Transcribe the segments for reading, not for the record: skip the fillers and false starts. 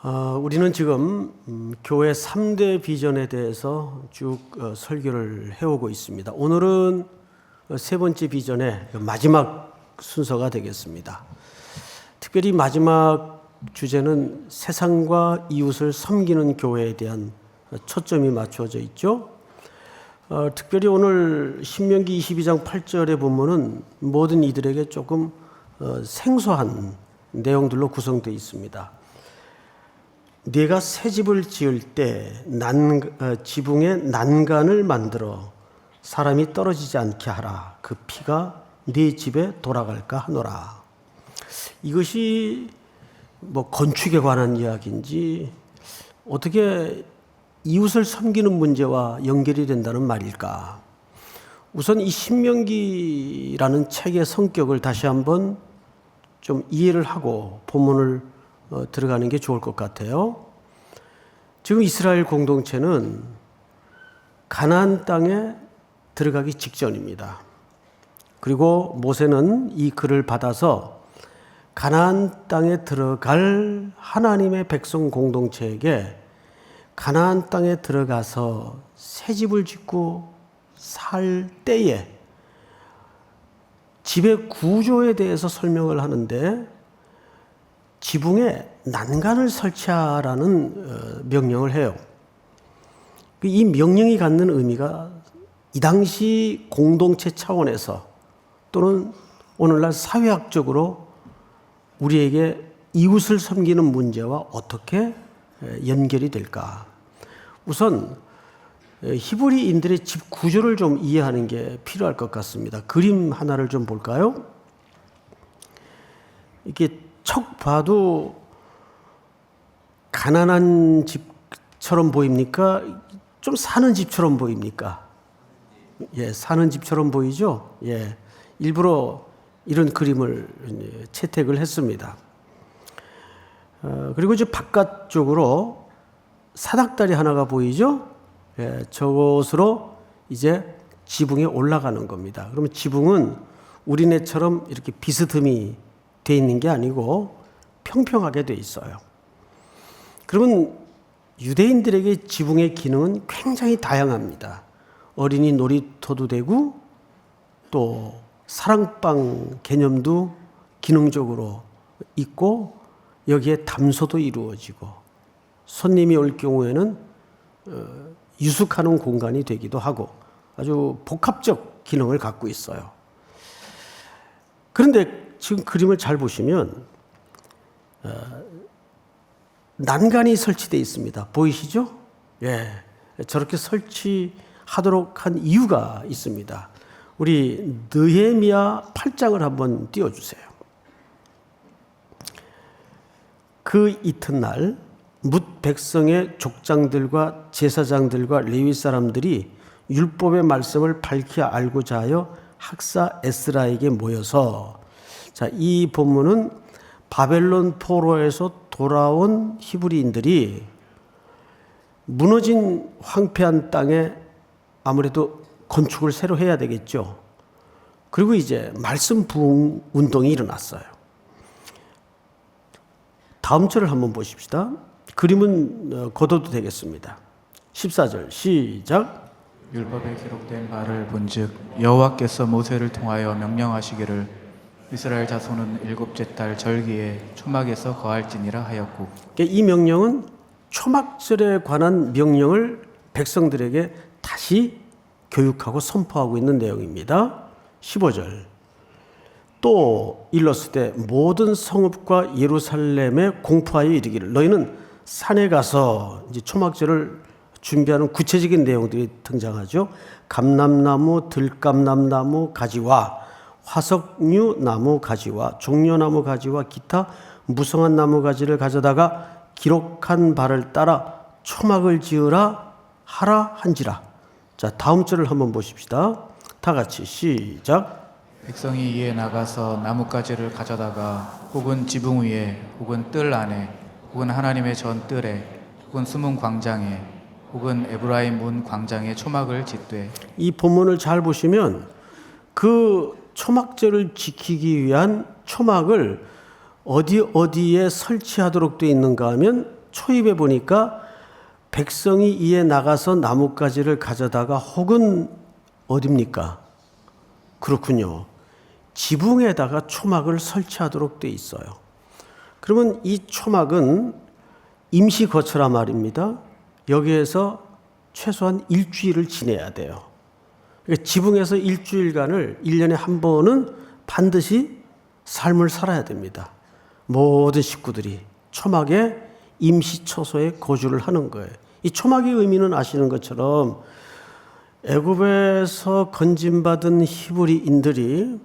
우리는 지금 교회 3대 비전에 대해서 쭉 설교를 해오고 있습니다. 오늘은 세 번째 비전의 마지막 순서가 되겠습니다. 특별히 마지막 주제는 세상과 이웃을 섬기는 교회에 대한 초점이 맞춰져 있죠. 특별히 오늘 신명기 22장 8절의 본문은 모든 이들에게 조금 생소한 내용들로 구성되어 있습니다. 네가 새 집을 지을 때 지붕에 난간을 만들어 사람이 떨어지지 않게 하라. 그 피가 네 집에 돌아갈까 하노라. 이것이 건축에 관한 이야기인지 어떻게 이웃을 섬기는 문제와 연결이 된다는 말일까? 우선 이 신명기라는 책의 성격을 다시 한번 좀 이해를 하고 본문을 들어가는 게 좋을 것 같아요. 지금 이스라엘 공동체는 가나안 땅에 들어가기 직전입니다. 그리고 모세는 이 글을 받아서 가나안 땅에 들어갈 하나님의 백성 공동체에게 가나안 땅에 들어가서 새 집을 짓고 살 때에 집의 구조에 대해서 설명을 하는데 지붕에 난간을 설치하라는 명령을 해요. 이 명령이 갖는 의미가 이 당시 공동체 차원에서 또는 오늘날 사회학적으로 우리에게 이웃을 섬기는 문제와 어떻게 연결이 될까? 우선 히브리인들의 집 구조를 좀 이해하는 게 필요할 것 같습니다. 그림 하나를 좀 볼까요? 이게 척 봐도 가난한 집처럼 보입니까? 좀 사는 집처럼 보입니까? 예, 사는 집처럼 보이죠? 예, 일부러 이런 그림을 채택을 했습니다. 그리고 이제 바깥쪽으로 사닥다리 하나가 보이죠? 예, 저것으로 이제 지붕에 올라가는 겁니다. 그러면 지붕은 우리네처럼 이렇게 비스듬히 돼 있는 게 아니고 평평하게 돼 있어요. 그러면 유대인들에게 지붕의 기능은 굉장히 다양합니다. 어린이 놀이터도 되고 또 사랑방 개념도 기능적으로 있고 여기에 담소도 이루어지고 손님이 올 경우에는 유숙하는 공간이 되기도 하고 아주 복합적 기능을 갖고 있어요. 그런데 지금 그림을 잘 보시면 난간이 설치되어 있습니다. 보이시죠? 예, 저렇게 설치하도록 한 이유가 있습니다. 우리 느헤미야 8장을 한번 띄워주세요. 그 이튿날 뭇 백성의 족장들과 제사장들과 레위 사람들이 율법의 말씀을 밝히 알고자 하여 학사 에스라에게 모여서 자, 이 본문은 바벨론 포로에서 돌아온 히브리인들이 무너진 황폐한 땅에 아무래도 건축을 새로 해야 되겠죠. 그리고 이제 말씀 부흥 운동이 일어났어요. 다음 절을 한번 보십시다. 그림은 걷어도 되겠습니다. 14절 시작. 율법에 기록된 바를 본즉 여호와께서 모세를 통하여 명령하시기를 이스라엘 자손은 일곱째 달 절기에 초막에서 거할지니라 하였고, 이 명령은 초막절에 관한 명령을 백성들에게 다시 교육하고 선포하고 있는 내용입니다. 15절 또 일렀을 때 모든 성읍과 예루살렘에 공포하여 이르기를 너희는 산에 가서 이제 초막절을 준비하는 구체적인 내용들이 등장하죠. 감람나무, 들감람나무 가지와 화석류 나무 가지와 종려나무 가지와 기타 무성한 나무 가지를 가져다가 기록한 바를 따라 초막을 지으라 하라 한지라. 자, 다음 절을 한번 보십시다. 다 같이 시작. 백성이 이에 나가서 나뭇가지를 가져다가 혹은 지붕 위에 혹은 뜰 안에 혹은 하나님의 전 뜰에 혹은 수문 광장에 혹은 에브라임 문 광장에 초막을 짓되. 이 본문을 잘 보시면 그 초막절을 지키기 위한 초막을 어디에 설치하도록 되어 있는가 하면 초입에 보니까 백성이 이에 나가서 나뭇가지를 가져다가 혹은 어딥니까? 그렇군요. 지붕에다가 초막을 설치하도록 돼 있어요. 그러면 이 초막은 임시 거처라 말입니다. 여기에서 최소한 일주일을 지내야 돼요. 그러니까 지붕에서 일주일간을 1년에 한 번은 반드시 삶을 살아야 됩니다. 모든 식구들이 초막에 임시 처소에 거주를 하는 거예요. 이 초막의 의미는 아시는 것처럼 애굽에서 건진받은 히브리인들이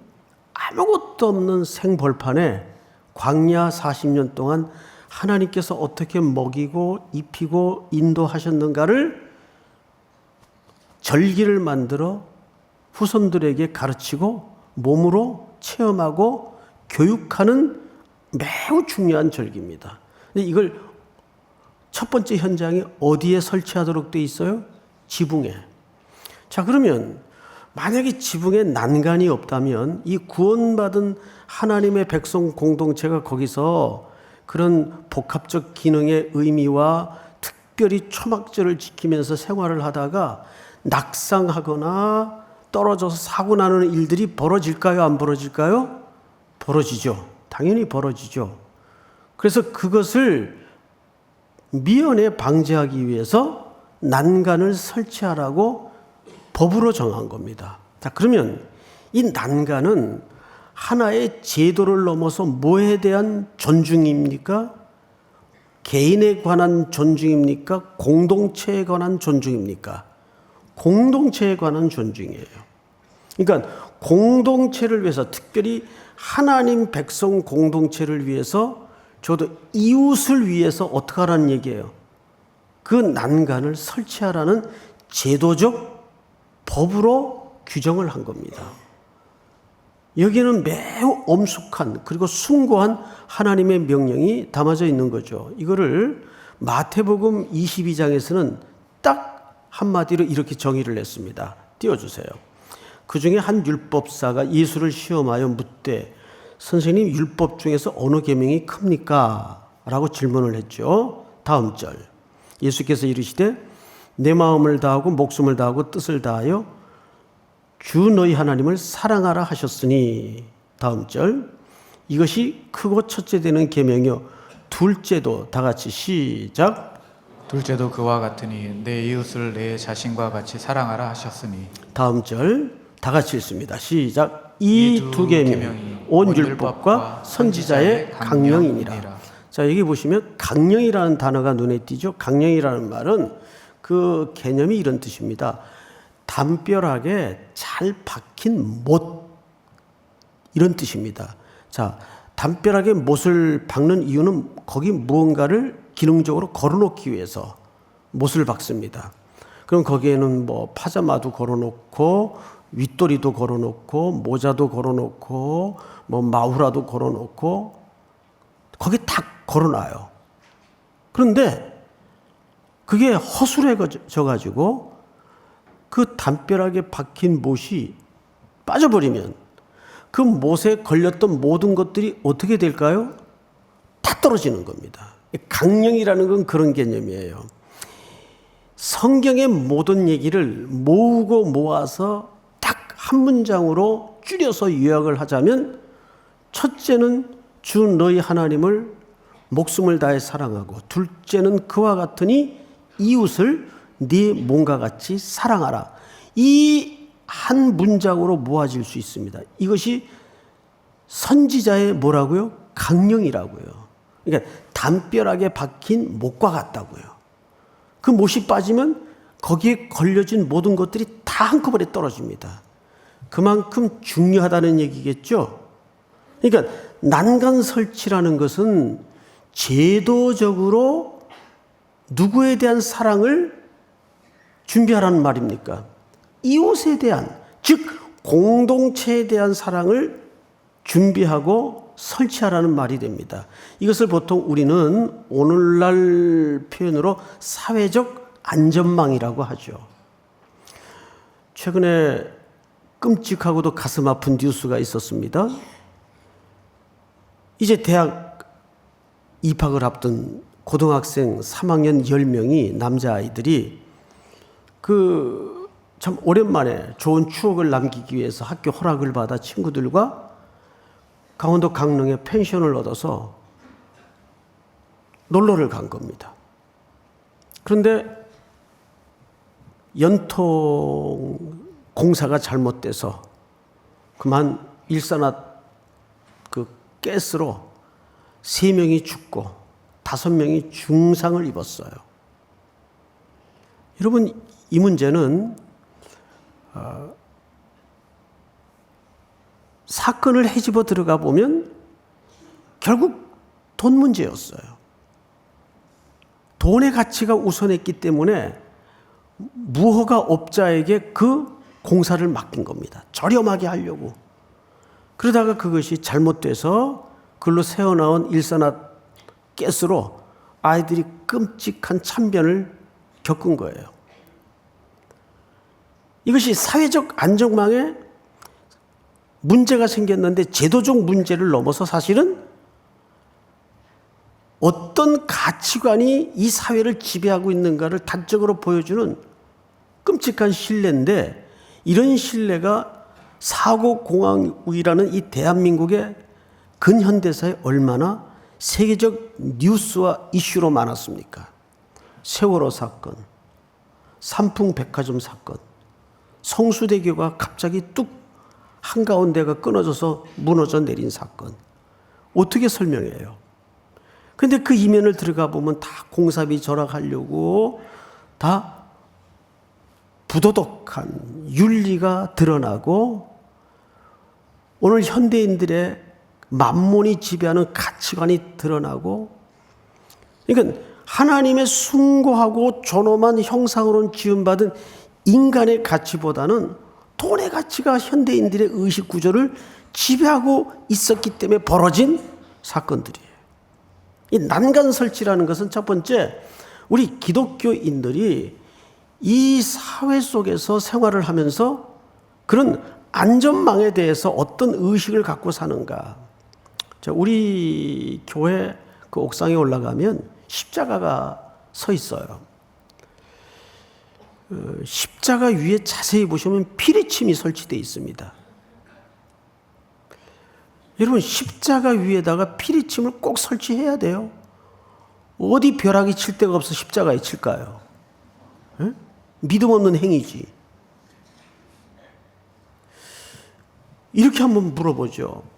아무것도 없는 생벌판에 광야 40년 동안 하나님께서 어떻게 먹이고 입히고 인도하셨는가를 절기를 만들어 후손들에게 가르치고 몸으로 체험하고 교육하는 매우 중요한 절기입니다. 근데 이걸 첫 번째 현장이 어디에 설치하도록 돼 있어요? 지붕에. 자, 그러면 만약에 지붕에 난간이 없다면 이 구원받은 하나님의 백성 공동체가 거기서 그런 복합적 기능의 의미와 특별히 초막절을 지키면서 생활을 하다가 낙상하거나 떨어져서 사고 나는 일들이 벌어질까요? 안 벌어질까요? 벌어지죠. 당연히 벌어지죠. 그래서 그것을 미연에 방지하기 위해서 난간을 설치하라고 법으로 정한 겁니다. 자, 그러면 이 난간은 하나의 제도를 넘어서 뭐에 대한 존중입니까? 개인에 관한 존중입니까? 공동체에 관한 존중입니까? 공동체에 관한 존중이에요. 그러니까 공동체를 위해서, 특별히 하나님 백성 공동체를 위해서, 저도 이웃을 위해서 어떻게 하라는 얘기예요? 그 난간을 설치하라는 제도적 법으로 규정을 한 겁니다. 여기에는 매우 엄숙한 그리고 숭고한 하나님의 명령이 담아져 있는 거죠. 이거를 마태복음 22장에서는 딱 한마디로 이렇게 정의를 했습니다. 띄워주세요. 그 중에 한 율법사가 예수를 시험하여 묻되 선생님, 율법 중에서 어느 계명이 큽니까? 라고 질문을 했죠. 다음 절. 예수께서 이르시되 내 마음을 다하고 목숨을 다하고 뜻을 다하여 주 너희 하나님을 사랑하라 하셨으니. 다음 절. 이것이 크고 첫째 되는 계명이요 둘째도, 다 같이 시작. 둘째도 그와 같으니 내 이웃을 내 자신과 같이 사랑하라 하셨으니. 다음 절 다 같이 읽습니다. 시작. 이 두 계명이 온 율법과 선지자의 강령이니라. 자, 여기 보시면 강령이라는 단어가 눈에 띄죠. 강령이라는 말은 그 개념이 이런 뜻입니다. 담벼락에 잘 박힌 못, 이런 뜻입니다. 자, 담벼락에 못을 박는 이유는 거기 무언가를 기능적으로 걸어놓기 위해서 못을 박습니다. 그럼 거기에는 뭐 파자마도 걸어놓고 윗도리도 걸어놓고 모자도 걸어놓고 뭐 마후라도 걸어놓고 거기 다 걸어놔요. 그런데 그게 허술해져 가지고 그 담벼락에 박힌 못이 빠져버리면 그 못에 걸렸던 모든 것들이 어떻게 될까요? 다 떨어지는 겁니다. 강령이라는 건 그런 개념이에요. 성경의 모든 얘기를 모으고 모아서 딱 한 문장으로 줄여서 요약을 하자면, 첫째는 주 너희 하나님을 목숨을 다해 사랑하고, 둘째는 그와 같으니 이웃을 네 몸과 같이 사랑하라. 이 한 문장으로 모아질 수 있습니다. 이것이 선지자의 뭐라고요? 강령이라고요. 그러니까 담벼락에 박힌 못과 같다고요. 그 못이 빠지면 거기에 걸려진 모든 것들이 다 한꺼번에 떨어집니다. 그만큼 중요하다는 얘기겠죠. 그러니까 난간 설치라는 것은 제도적으로 누구에 대한 사랑을 준비하라는 말입니까? 이웃에 대한, 즉 공동체에 대한 사랑을 준비하고 설치하라는 말이 됩니다. 이것을 보통 우리는 오늘날 표현으로 사회적 안전망이라고 하죠. 최근에 끔찍하고도 가슴 아픈 뉴스가 있었습니다. 이제 대학 입학을 앞둔 고등학생 3학년 10명이 남자아이들이 참 오랜만에 좋은 추억을 남기기 위해서 학교 허락을 받아 친구들과 강원도 강릉에 펜션을 얻어서 놀러를 간 겁니다. 그런데 연통 공사가 잘못돼서 그만 일산화 가스로 3명이 죽고 5명이 중상을 입었어요. 여러분, 이 문제는 사건을 헤집어 들어가 보면 결국 돈 문제였어요. 돈의 가치가 우선했기 때문에 무허가 업자에게 그 공사를 맡긴 겁니다. 저렴하게 하려고. 그러다가 그것이 잘못돼서 그걸로 새어나온 일산화 가스로 아이들이 끔찍한 참변을 겪은 거예요. 이것이 사회적 안정망에 문제가 생겼는데 제도적 문제를 넘어서 사실은 어떤 가치관이 이 사회를 지배하고 있는가를 단적으로 보여주는 끔찍한 신뢰인데, 이런 신뢰가 사고공황이라는 이 대한민국의 근현대사에 얼마나 세계적 뉴스와 이슈로 많았습니까? 세월호 사건, 삼풍백화점 사건, 성수대교가 갑자기 뚝 한가운데가 끊어져서 무너져 내린 사건. 어떻게 설명해요? 근데 그 이면을 들어가 보면 다 공사비 절약하려고 다 부도덕한 윤리가 드러나고, 오늘 현대인들의 만몬이 지배하는 가치관이 드러나고, 그러니까 하나님의 숭고하고 존엄한 형상으로 지음받은 인간의 가치보다는 돈의 가치가 현대인들의 의식 구조를 지배하고 있었기 때문에 벌어진 사건들이에요. 이 난간설치라는 것은 첫 번째, 우리 기독교인들이 이 사회 속에서 생활을 하면서 그런 안전망에 대해서 어떤 의식을 갖고 사는가. 우리 교회 그 옥상에 올라가면 십자가가 서 있어요. 십자가 위에 자세히 보시면 피리침이 설치되어 있습니다. 여러분, 십자가 위에다가 피리침을 꼭 설치해야 돼요. 어디 벼락이 칠 데가 없어 십자가에 칠까요? 에? 믿음 없는 행위지. 이렇게 한번 물어보죠.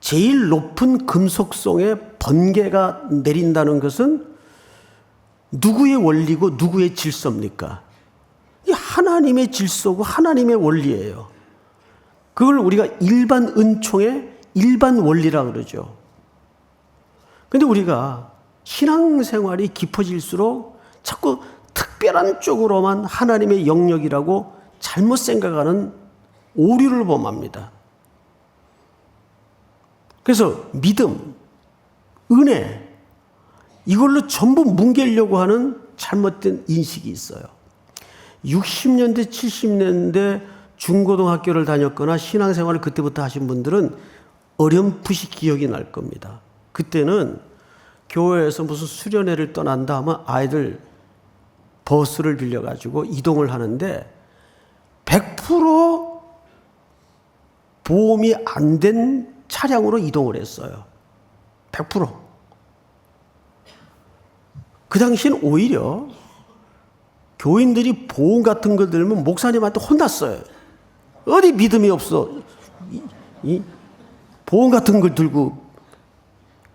제일 높은 금속성에 번개가 내린다는 것은 누구의 원리고 누구의 질서입니까? 이게 하나님의 질서고 하나님의 원리예요. 그걸 우리가 일반 은총의 일반 원리라고 그러죠. 그런데 우리가 신앙생활이 깊어질수록 자꾸 특별한 쪽으로만 하나님의 영역이라고 잘못 생각하는 오류를 범합니다. 그래서 믿음, 은혜, 이걸로 전부 뭉개려고 하는 잘못된 인식이 있어요. 60년대, 70년대 중고등학교를 다녔거나 신앙생활을 그때부터 하신 분들은 어렴풋이 기억이 날 겁니다. 그때는 교회에서 무슨 수련회를 떠난다 하면 아이들 버스를 빌려가지고 이동을 하는데 100% 보험이 안 된 차량으로 이동을 했어요. 100%. 그 당시엔 오히려 교인들이 보험 같은 걸 들면 목사님한테 혼났어요. 어디 믿음이 없어. 이 보험 같은 걸 들고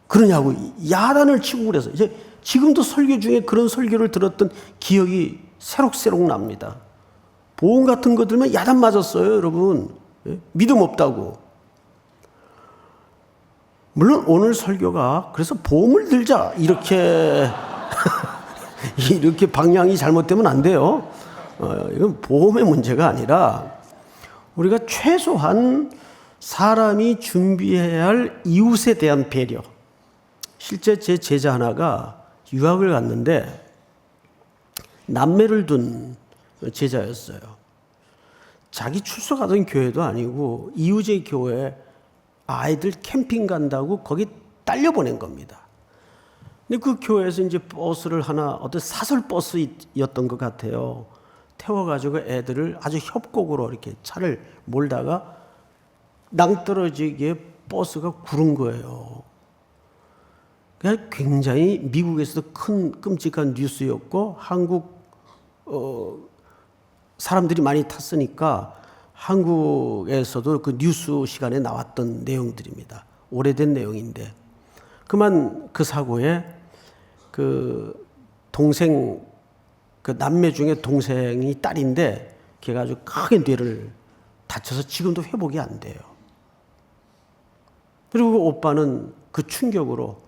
그러냐고 야단을 치고 그래서 이제 지금도 설교 중에 그런 설교를 들었던 기억이 새록새록 납니다. 보험 같은 거 들면 야단 맞았어요, 여러분. 믿음 없다고. 물론 오늘 설교가 그래서 보험을 들자 이렇게 이렇게 방향이 잘못되면 안 돼요. 이건 보험의 문제가 아니라 우리가 최소한 사람이 준비해야 할 이웃에 대한 배려. 실제 제 제자 하나가 유학을 갔는데 남매를 둔 제자였어요. 자기 출석하던 교회도 아니고 이웃의 교회에 아이들 캠핑 간다고 거기 딸려 보낸 겁니다. 근데 그 교회에서 이제 버스를 하나, 어떤 사설 버스였던 것 같아요. 태워가지고 애들을 아주 협곡으로 이렇게 차를 몰다가 낭떠러지게 버스가 구른 거예요. 그러니까 굉장히 미국에서도 큰 끔찍한 뉴스였고, 한국 사람들이 많이 탔으니까 한국에서도 그 뉴스 시간에 나왔던 내용들입니다. 오래된 내용인데, 그만 그 사고에 그 동생, 그 남매 중에 동생이 딸인데 걔가 아주 크게 뇌를 다쳐서 지금도 회복이 안 돼요. 그리고 그 오빠는 그 충격으로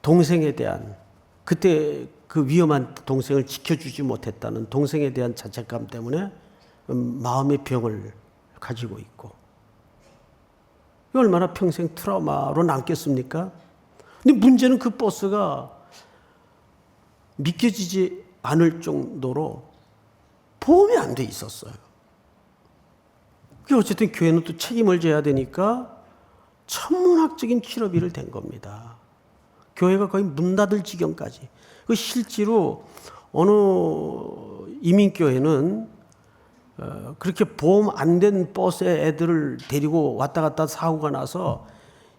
동생에 대한, 그때 그 위험한 동생을 지켜주지 못했다는 동생에 대한 자책감 때문에 마음의 병을 가지고 있고, 얼마나 평생 트라우마로 남겠습니까? 근데 문제는 그 버스가 믿겨지지 않을 정도로 보험이 안 돼 있었어요. 어쨌든 교회는 또 책임을 져야 되니까 천문학적인 치료비를 댄 겁니다. 교회가 거의 문 닫을 지경까지. 그 실제로 어느 이민교회는 그렇게 보험 안 된 버스에 애들을 데리고 왔다 갔다 사고가 나서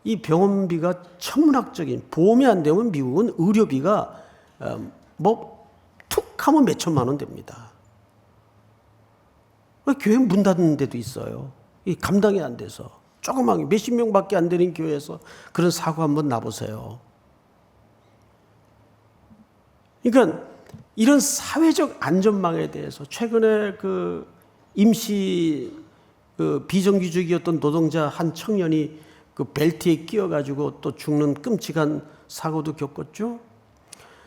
이 병원비가 천문학적인, 보험이 안 되면 미국은 의료비가 툭 하면 몇 천만 원 됩니다. 교회 문 닫는 데도 있어요. 감당이 안 돼서. 조그맣게 몇십 명밖에 안 되는 교회에서 그런 사고 한번 나보세요. 그러니까 이런 사회적 안전망에 대해서 최근에 그 임시 그 비정규직이었던 노동자 한 청년이 그 벨트에 끼어가지고 또 죽는 끔찍한 사고도 겪었죠.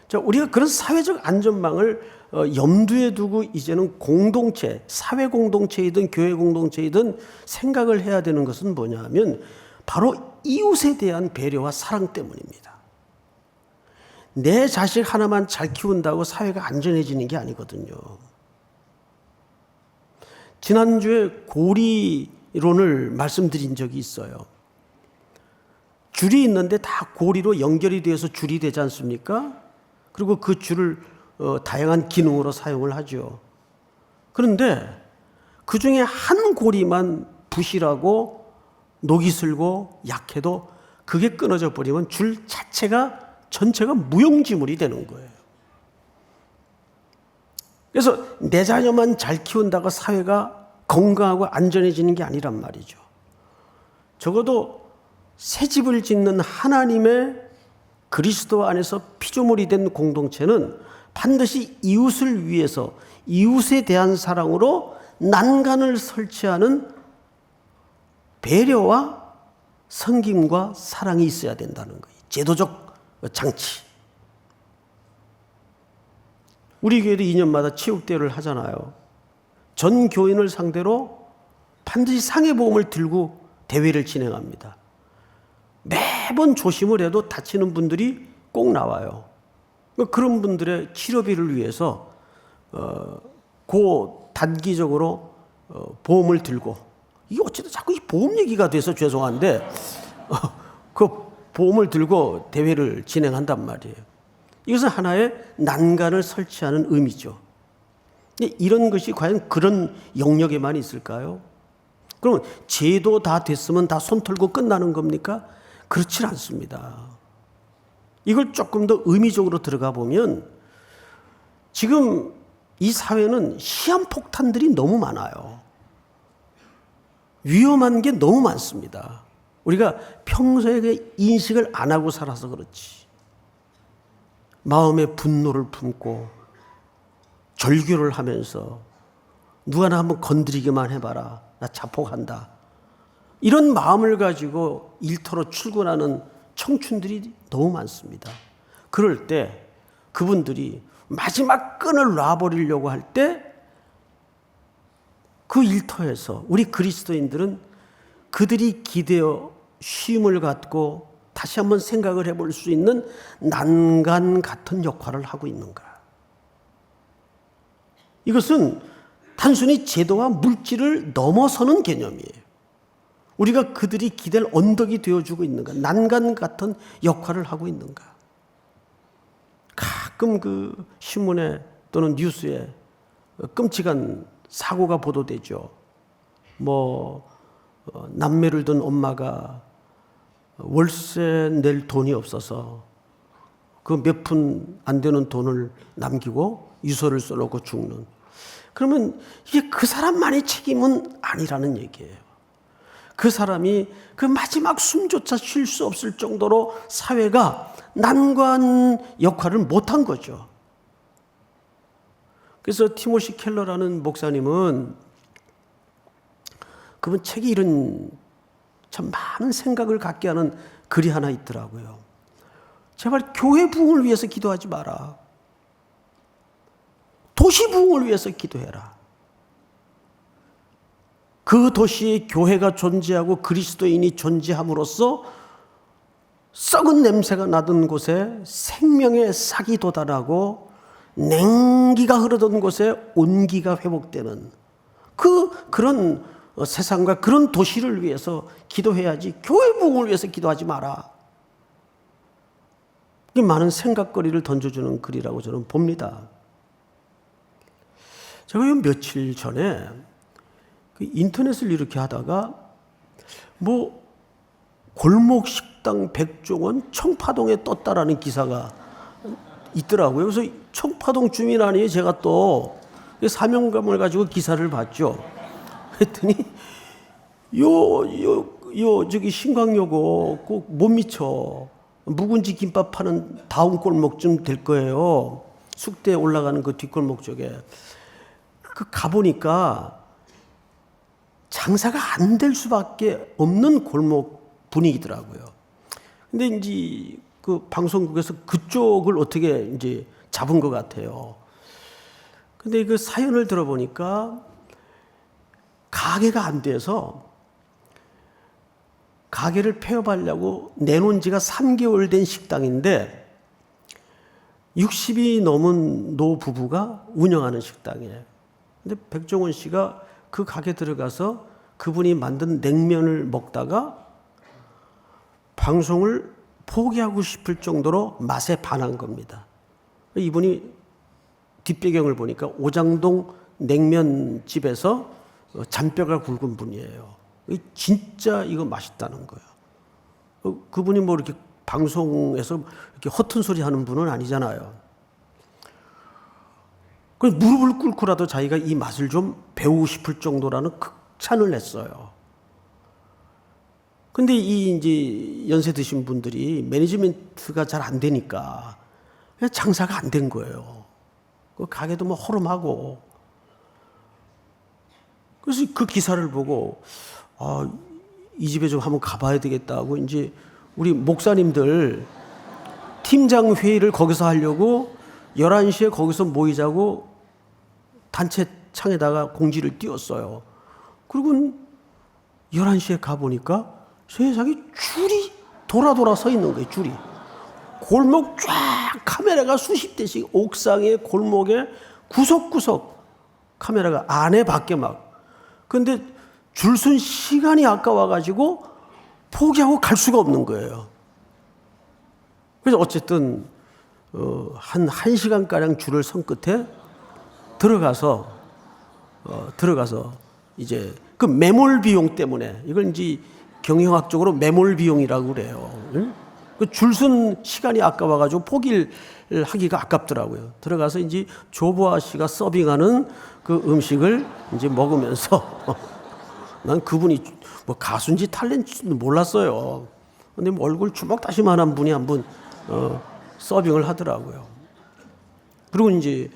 자, 우리가 그런 사회적 안전망을 염두에 두고 이제는 공동체, 사회 공동체이든 교회 공동체이든 생각을 해야 되는 것은 뭐냐 하면 바로 이웃에 대한 배려와 사랑 때문입니다. 내 자식 하나만 잘 키운다고 사회가 안전해지는 게 아니거든요. 지난주에 고리론을 말씀드린 적이 있어요. 줄이 있는데 다 고리로 연결이 되어서 줄이 되지 않습니까? 그리고 그 줄을 다양한 기능으로 사용을 하죠. 그런데 그 중에 한 고리만 부실하고 녹이 슬고 약해도 그게 끊어져 버리면 줄 자체가 전체가 무용지물이 되는 거예요. 그래서 내 자녀만 잘 키운다고 사회가 건강하고 안전해지는 게 아니란 말이죠. 적어도 새 집을 짓는 하나님의 그리스도 안에서 피조물이 된 공동체는 반드시 이웃을 위해서 이웃에 대한 사랑으로 난간을 설치하는 배려와 섬김과 사랑이 있어야 된다는 거예요. 제도적 장치. 우리 교회도 2년마다 체육대회를 하잖아요. 전 교인을 상대로 반드시 상해보험을 들고 대회를 진행합니다. 매번 조심을 해도 다치는 분들이 꼭 나와요. 그런 분들의 치료비를 위해서 단기적으로 보험을 들고, 이게 어쨌든 자꾸 이 보험 얘기가 돼서 죄송한데 그 보험을 들고 대회를 진행한단 말이에요. 이것은 하나의 난간을 설치하는 의미죠. 근데 이런 것이 과연 그런 영역에만 있을까요? 그러면 제도 다 됐으면 다 손 털고 끝나는 겁니까? 그렇지 않습니다. 이걸 조금 더 의미적으로 들어가 보면 지금 이 사회는 시한폭탄들이 너무 많아요. 위험한 게 너무 많습니다. 우리가 평소에 인식을 안 하고 살아서 그렇지. 마음에 분노를 품고 절규를 하면서 누가 나 한번 건드리기만 해봐라. 나 자폭한다. 이런 마음을 가지고 일터로 출근하는 청춘들이 너무 많습니다. 그럴 때 그분들이 마지막 끈을 놔버리려고 할 때 그 일터에서 우리 그리스도인들은 그들이 기대어 쉼을 갖고 다시 한번 생각을 해볼 수 있는 난간 같은 역할을 하고 있는가? 이것은 단순히 제도와 물질을 넘어서는 개념이에요. 우리가 그들이 기댈 언덕이 되어주고 있는가? 난간 같은 역할을 하고 있는가? 가끔 그 신문에 또는 뉴스에 끔찍한 사고가 보도되죠. 남매를 둔 엄마가 월세 낼 돈이 없어서 그 몇 푼 안 되는 돈을 남기고 유서를 써놓고 죽는. 그러면 이게 그 사람만의 책임은 아니라는 얘기예요. 그 사람이 그 마지막 숨조차 쉴 수 없을 정도로 사회가 난관 역할을 못한 거죠. 그래서 티모시 켈러라는 목사님은 그분 책에 이런 참 많은 생각을 갖게 하는 글이 하나 있더라고요. 제발 교회 부흥을 위해서 기도하지 마라. 도시 부흥을 위해서 기도해라. 그 도시에 교회가 존재하고 그리스도인이 존재함으로써 썩은 냄새가 나던 곳에 생명의 싹이 돋아나고 냉기가 흐르던 곳에 온기가 회복되는 그런 세상과 그런 도시를 위해서 기도해야지 교회 부흥을 위해서 기도하지 마라. 많은 생각거리를 던져주는 글이라고 저는 봅니다. 제가 며칠 전에 인터넷을 이렇게 하다가 골목 식당 백종원 청파동에 떴다라는 기사가 있더라고요. 그래서 청파동 주민 아니에요. 제가 또 사명감을 가지고 기사를 봤죠. 했더니 저기 신광여고 꼭 못 미쳐. 묵은지 김밥 파는 다음 골목쯤 될 거예요. 숙대에 올라가는 그 뒷골목 쪽에. 가보니까 장사가 안 될 수밖에 없는 골목 분위기더라고요. 근데 이제 그 방송국에서 그쪽을 어떻게 이제 잡은 것 같아요. 근데 그 사연을 들어보니까 가게가 안 돼서 가게를 폐업하려고 내놓은 지가 3개월 된 식당인데 60이 넘은 노부부가 운영하는 식당이에요. 근데 백종원 씨가 그 가게 들어가서 그분이 만든 냉면을 먹다가 방송을 포기하고 싶을 정도로 맛에 반한 겁니다. 이분이 뒷배경을 보니까 오장동 냉면집에서 잔뼈가 굵은 분이에요. 진짜 이거 맛있다는 거예요. 그분이 이렇게 방송에서 이렇게 허튼 소리 하는 분은 아니잖아요. 그래서 무릎을 꿇고라도 자기가 이 맛을 좀 배우고 싶을 정도라는 극찬을 냈어요. 근데 이제 연세 드신 분들이 매니지먼트가 잘 안 되니까 장사가 안 된 거예요. 그 가게도 허름하고. 그래서 그 기사를 보고 이 집에 좀 한번 가봐야 되겠다고 이제 우리 목사님들 팀장 회의를 거기서 하려고 11시에 거기서 모이자고 단체 창에다가 공지를 띄웠어요. 그리고 11시에 가보니까 세상에 줄이 돌아 서 있는 거예요. 줄이. 골목 쫙 카메라가 수십 대씩 옥상에 골목에 구석구석 카메라가 안에 밖에 막. 근데 줄 쓴 시간이 아까워가지고 포기하고 갈 수가 없는 거예요. 그래서 어쨌든 한 1시간가량 줄을 선 끝에 들어가서 이제 그 매몰 비용 때문에 이걸 이제 경영학적으로 매몰 비용이라고 그래요. 그 줄 쓴 시간이 아까워가지고 포기를 하기가 아깝더라고요. 들어가서 이제 조보아 씨가 서빙하는 그 음식을 이제 먹으면서 난 그분이 가수인지 탤런트인지 몰랐어요. 근데 얼굴 주먹다시만한 분이 한 분 서빙을 하더라고요. 그리고 이제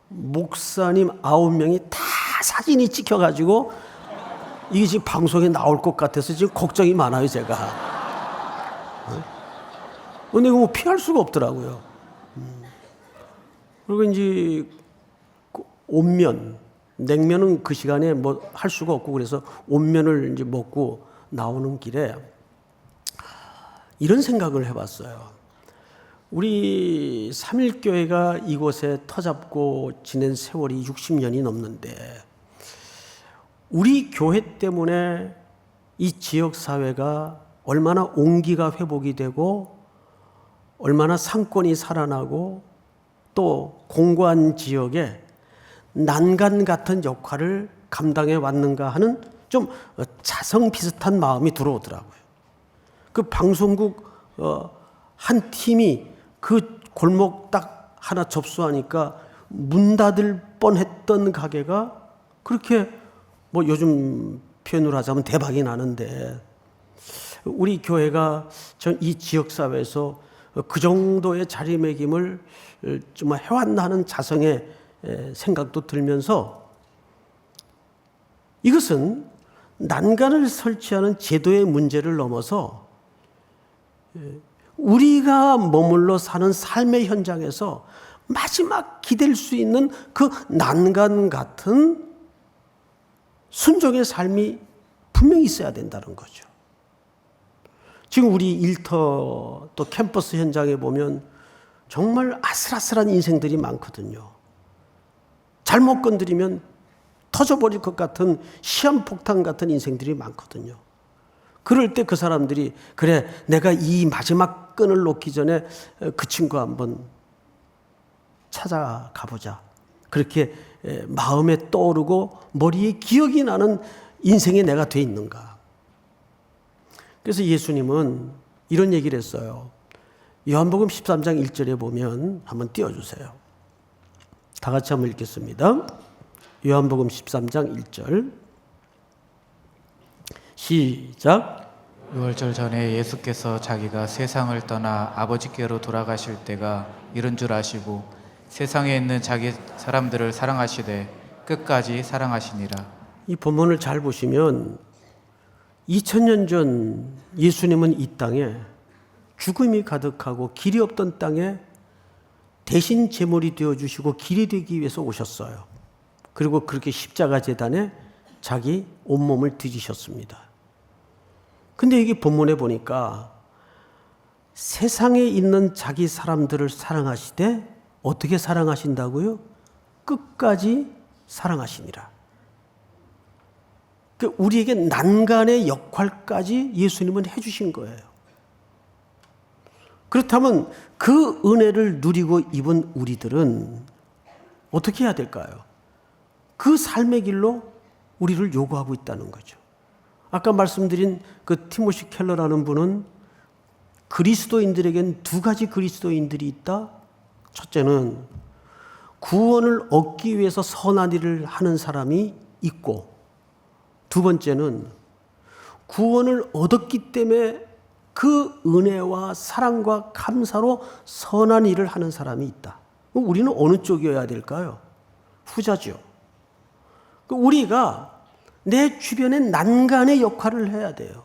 목사님 9명이 다 사진이 찍혀가지고 이게 지금 방송에 나올 것 같아서 지금 걱정이 많아요, 제가. 근데 이거 피할 수가 없더라고요. 그리고 이제 온면, 냉면은 그 시간에 할 수가 없고 그래서 온면을 이제 먹고 나오는 길에 이런 생각을 해봤어요. 우리 삼일교회가 이곳에 터잡고 지낸 세월이 60년이 넘는데 우리 교회 때문에 이 지역사회가 얼마나 온기가 회복이 되고 얼마나 상권이 살아나고 또 공고한 지역에 난간 같은 역할을 감당해 왔는가 하는 좀 자성 비슷한 마음이 들어오더라고요. 그 방송국 한 팀이 그 골목 딱 하나 접수하니까 문 닫을 뻔했던 가게가 그렇게 뭐 요즘 표현으로 하자면 대박이 나는데, 우리 교회가 이 지역사회에서 그 정도의 자리매김을 좀 해왔나 하는 자성의 생각도 들면서, 이것은 난간을 설치하는 제도의 문제를 넘어서 우리가 머물러 사는 삶의 현장에서 마지막 기댈 수 있는 그 난간 같은 순종의 삶이 분명히 있어야 된다는 거죠. 지금 우리 일터 또 캠퍼스 현장에 보면 정말 아슬아슬한 인생들이 많거든요. 잘못 건드리면 터져버릴 것 같은 시한폭탄 같은 인생들이 많거든요. 그럴 때 그 사람들이, 그래, 내가 이 마지막 끈을 놓기 전에 그 친구 한번 찾아가 보자, 그렇게 마음에 떠오르고 머리에 기억이 나는 인생에 내가 돼 있는가. 그래서 예수님은 이런 얘기를 했어요. 요한복음 13장 1절에 보면 한번 띄워주세요. 다 같이 한번 읽겠습니다. 요한복음 13장 1절 시작. 유월절 전에 예수께서 자기가 세상을 떠나 아버지께로 돌아가실 때가 이른 줄 아시고 세상에 있는 자기 사람들을 사랑하시되 끝까지 사랑하시니라. 이 본문을 잘 보시면 2000년 전 예수님은 이 땅에 죽음이 가득하고 길이 없던 땅에 대신 제물이 되어주시고 길이 되기 위해서 오셨어요. 그리고 그렇게 십자가 제단에 자기 온몸을 드리셨습니다. 근데 여기 본문에 보니까 세상에 있는 자기 사람들을 사랑하시되 어떻게 사랑하신다고요? 끝까지 사랑하시니라. 우리에게 난간의 역할까지 예수님은 해주신 거예요. 그렇다면 그 은혜를 누리고 입은 우리들은 어떻게 해야 될까요? 그 삶의 길로 우리를 요구하고 있다는 거죠. 아까 말씀드린 그 티모시 켈러라는 분은 그리스도인들에겐 두 가지 그리스도인들이 있다. 첫째는 구원을 얻기 위해서 선한 일을 하는 사람이 있고, 두 번째는 구원을 얻었기 때문에 그 은혜와 사랑과 감사로 선한 일을 하는 사람이 있다. 우리는 어느 쪽이어야 될까요? 후자죠. 우리가 내 주변에 난간의 역할을 해야 돼요.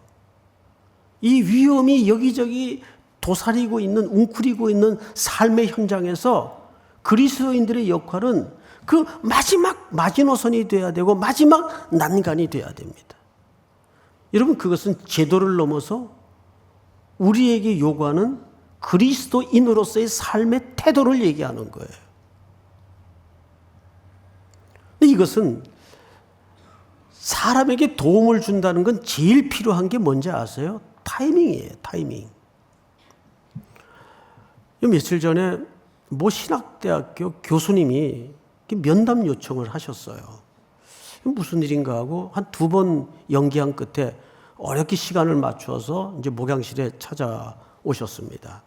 이 위험이 여기저기 도사리고 있는, 웅크리고 있는 삶의 현장에서 그리스도인들의 역할은 그 마지막 마지노선이 돼야 되고 마지막 난간이 돼야 됩니다. 여러분, 그것은 제도를 넘어서 우리에게 요구하는 그리스도인으로서의 삶의 태도를 얘기하는 거예요. 근데 이것은 사람에게 도움을 준다는 건 제일 필요한 게 뭔지 아세요? 타이밍이에요. 타이밍. 며칠 전에 모 신학대학교 교수님이 면담 요청을 하셨어요. 무슨 일인가 하고 한 2번 연기한 끝에 어렵게 시간을 맞춰서 이제 목양실에 찾아오셨습니다.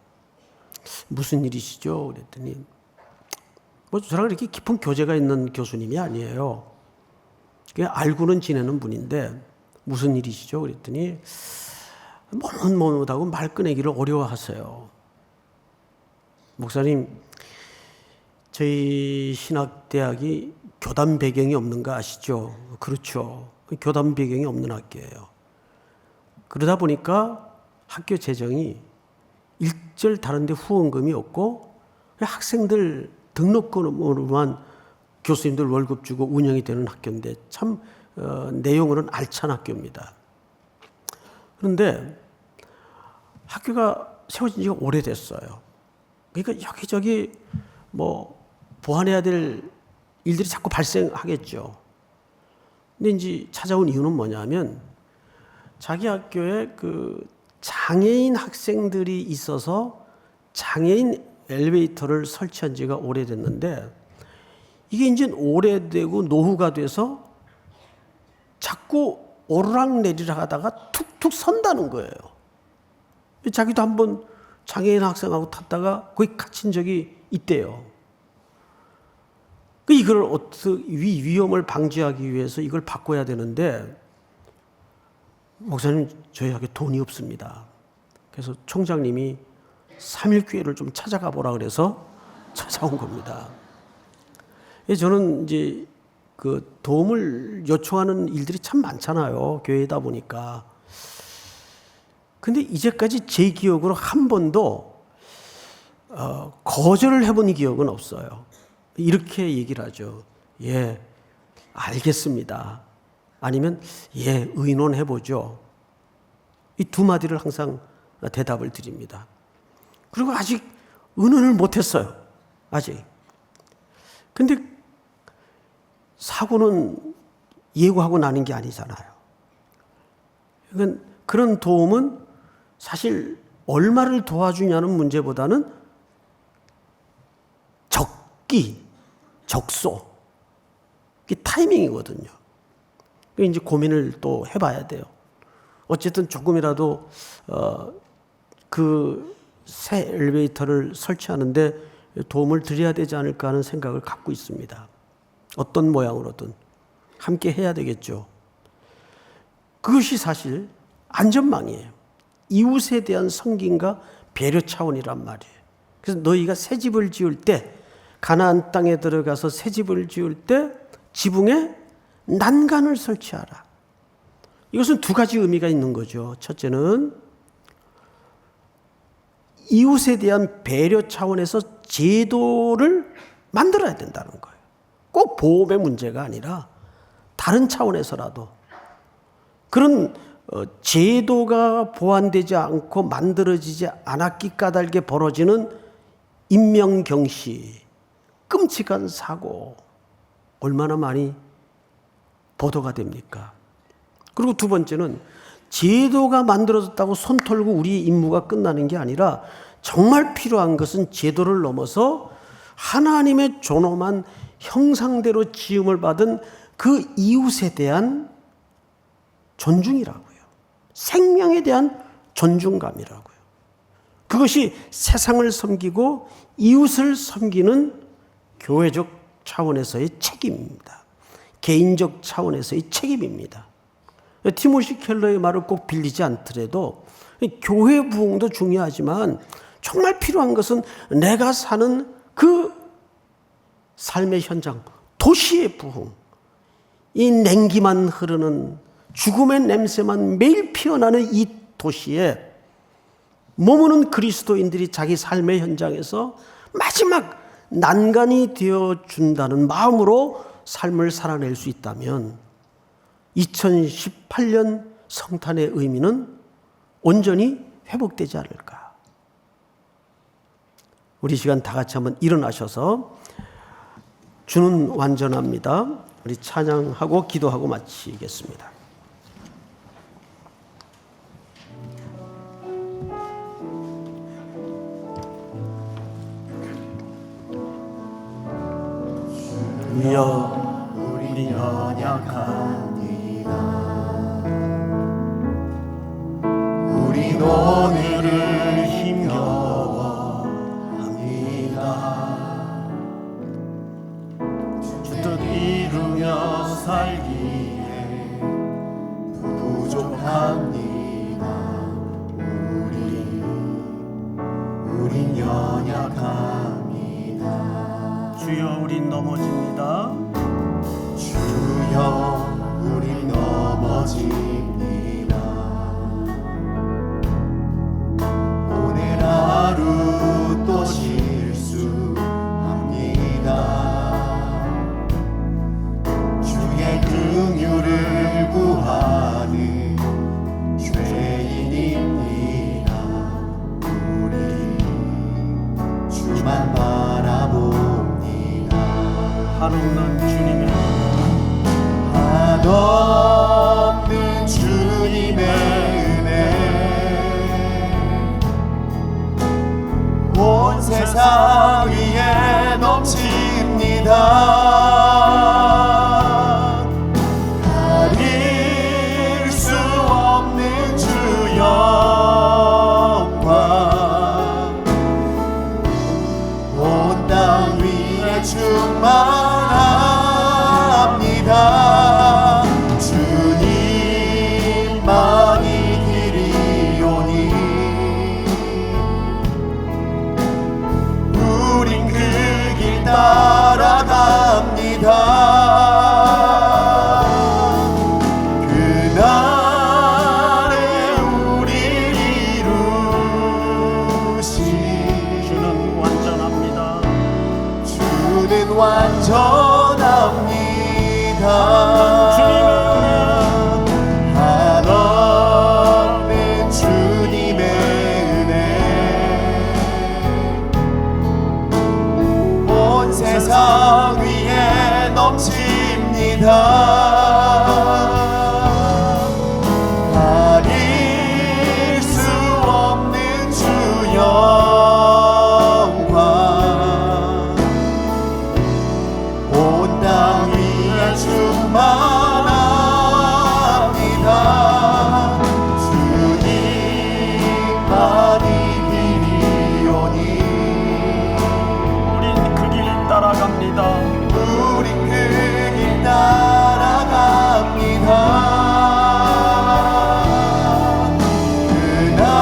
무슨 일이시죠? 그랬더니 뭐 저랑 이렇게 깊은 교제가 있는 교수님이 아니에요. 그냥 알고는 지내는 분인데 무슨 일이시죠? 그랬더니 머뭇머뭇하고 말 꺼내기를 어려워하세요. 목사님, 저희 신학대학이 교단 배경이 없는 거 아시죠? 그렇죠. 교단 배경이 없는 학교예요. 그러다 보니까 학교 재정이 일절 다른데 후원금이 없고 학생들 등록금으로만 교수님들 월급 주고 운영이 되는 학교인데 참 내용으로는 알찬 학교입니다. 그런데 학교가 세워진 지가 오래됐어요. 그러니까 여기저기 뭐 보완해야 될 일들이 자꾸 발생하겠죠. 근데 이제 찾아온 이유는 뭐냐면 자기 학교에 그 장애인 학생들이 있어서 장애인 엘리베이터를 설치한 지가 오래됐는데 이게 이제 오래되고 노후가 돼서 자꾸 오르락내리락 하다가 툭툭 선다는 거예요. 자기도 한번 장애인 학생하고 탔다가 거기 갇힌 적이 있대요. 이걸 어떻게 위험을 방지하기 위해서 이걸 바꿔야 되는데 목사님 저희에게 돈이 없습니다. 그래서 총장님이 3일 교회를 좀 찾아가 보라 그래서 찾아온 겁니다. 저는 이제 그 도움을 요청하는 일들이 참 많잖아요. 교회다 보니까. 근데 이제까지 제 기억으로 한 번도 거절을 해본 기억은 없어요. 이렇게 얘기를 하죠. 예, 알겠습니다. 아니면 예, 의논해보죠. 이 두 마디를 항상 대답을 드립니다. 그리고 아직 의논을 못했어요. 아직. 근데 사고는 예고하고 나는 게 아니잖아요. 그러니까 그런 도움은 사실 얼마를 도와주냐는 문제보다는 적소, 이게 타이밍이거든요. 이제 고민을 또 해봐야 돼요. 어쨌든 조금이라도 그 새 엘리베이터를 설치하는데 도움을 드려야 되지 않을까 하는 생각을 갖고 있습니다. 어떤 모양으로든 함께 해야 되겠죠. 그것이 사실 안전망이에요. 이웃에 대한 섬김과 배려 차원이란 말이에요. 그래서 너희가 새 집을 지을 때, 가나안 땅에 들어가서 새 집을 지을 때 지붕에 난간을 설치하라. 이것은 두 가지 의미가 있는 거죠. 첫째는 이웃에 대한 배려 차원에서 제도를 만들어야 된다는 거예요. 꼭 보험의 문제가 아니라 다른 차원에서라도 그런 제도가 보완되지 않고 만들어지지 않았기 까닭에 벌어지는 인명경시, 끔찍한 사고 얼마나 많이 보도가 됩니까? 그리고 두 번째는 제도가 만들어졌다고 손 털고 우리의 임무가 끝나는 게 아니라 정말 필요한 것은 제도를 넘어서 하나님의 존엄한 형상대로 지음을 받은 그 이웃에 대한 존중이라고요. 생명에 대한 존중감이라고요. 그것이 세상을 섬기고 이웃을 섬기는 교회적 차원에서의 책임입니다. 개인적 차원에서의 책임입니다. 티모시 켈러의 말을 꼭 빌리지 않더라도 교회 부흥도 중요하지만 정말 필요한 것은 내가 사는 그 삶의 현장, 도시의 부흥, 이 냉기만 흐르는 죽음의 냄새만 매일 피어나는 이 도시에 머무는 그리스도인들이 자기 삶의 현장에서 마지막 난간이 되어준다는 마음으로 삶을 살아낼 수 있다면 2018년 성탄의 의미는 온전히 회복되지 않을까. 우리 시간 다 같이 한번 일어나셔서 주는 완전합니다. 우리 찬양하고 기도하고 마치겠습니다. 주여 우리 연약합니다. 우린 오늘을 힘겨워합니다. 주 뜻 이루며 살기에 부족합니다. 우린 연약합니다. 주여 우린 넘어집니다. 주여 우린 넘어집니다. 오늘 하루 또 실수합니다. 주의 긍휼을 구하는 죄인입니다. 우리 주만 바라봅니다. 한없는 주님의 한없는 주님의 은혜 온 세상 세상 위에 넘칩니다. 가릴 수 없는 주 영광 온 땅 위에 충만합니다. 주님만이 길이오니 우린 그 길 따라갑니다. 그날에 우릴 이루시 주는 완전합니다. 주는 완전합니다. 한없는 주님의 은혜 온 세상 위에 넘칩니다. 가릴 수 없는 주 영광 온 땅 위에 충만합니다. 주님만이 길이오니 우린 그 길 따라갑니다. 우린 그 길 따라갑니다.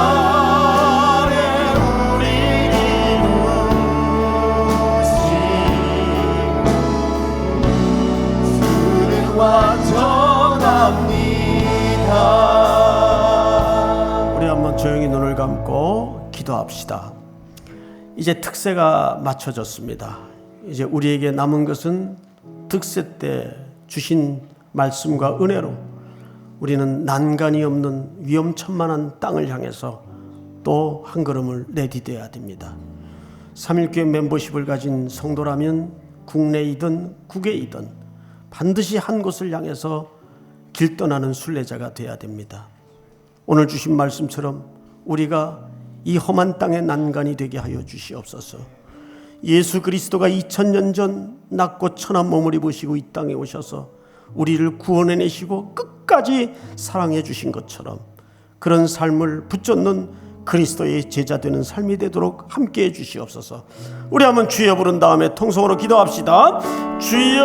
그날에 우리 이루시 주는 완전합니다. 우리 한번 조용히 눈을 감고 기도합시다. 이제 특세가 맞춰졌습니다. 이제 우리에게 남은 것은 득세 때 주신 말씀과 은혜로 우리는 난간이 없는 위험천만한 땅을 향해서 또 한 걸음을 내디뎌야 됩니다. 3.1교회 멤버십을 가진 성도라면 국내이든 국외이든 반드시 한 곳을 향해서 길 떠나는 순례자가 되어야 됩니다. 오늘 주신 말씀처럼 우리가 이 험한 땅의 난간이 되게 하여 주시옵소서. 예수 그리스도가 2000년 전 낮고 천한 몸을 입으시고 이 땅에 오셔서 우리를 구원해내시고 끝까지 사랑해 주신 것처럼 그런 삶을 붙잡는 그리스도의 제자 되는 삶이 되도록 함께해 주시옵소서. 우리 한번 주여 부른 다음에 통성으로 기도합시다. 주여